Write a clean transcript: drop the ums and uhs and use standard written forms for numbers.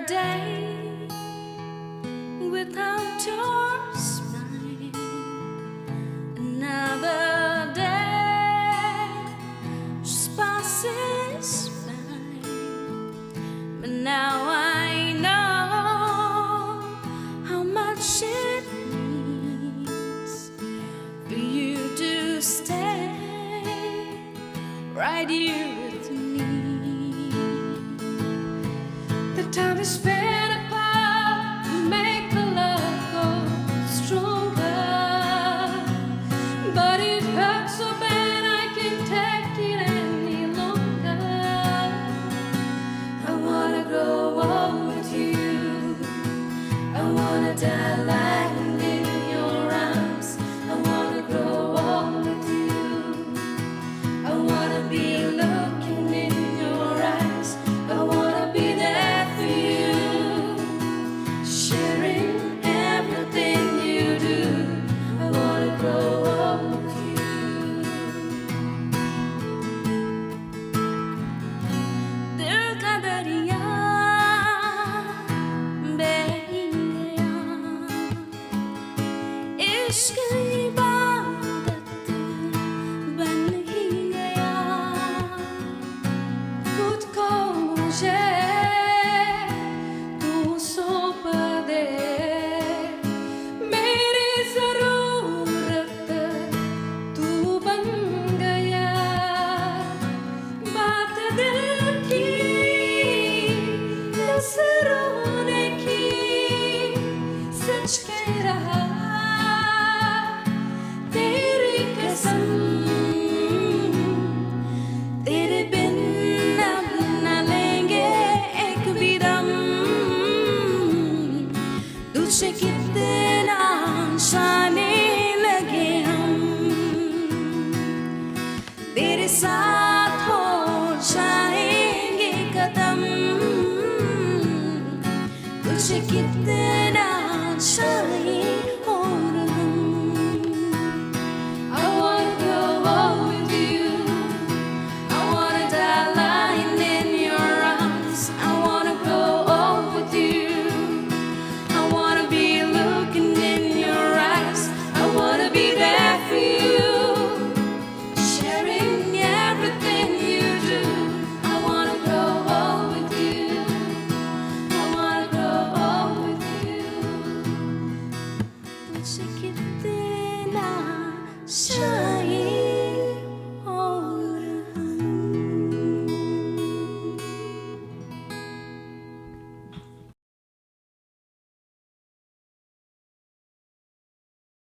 day without your smile, another day just passes by. But now I know how much it means for you to stay right here with me. The time is spent apart to make the love go stronger, but it hurts so bad I can't take it any longer. I wanna grow old with you, I wanna die lying in your arms. I wanna grow old with you, I wanna be looking in your eyes. I wanna be there for you, sharing everything you do. I wanna grow old with you. दिल का दरिया बह ही गया, इश्क इबादत बन ही गया। खुद को मुझे तू सौंप दे, मेरी ज़रूरत तू बन गया। बात दिल की नज़रों ने की, सच कह रहा तेरी कसम। तेरे बिन अब न लेंगे एक भी दम, तुझसे कितना जाने लगे हम। तेरे साथ हो जाएंगे कदम, तुझसे कितना जाए और हम। I wanna grow old with you, I wanna die lying in your arms. I wanna grow old with you, I wanna be looking in your eyes. I wanna be there for you, sharing everything you do. I wanna grow old with you, I wanna grow old with you. तुझसे कितना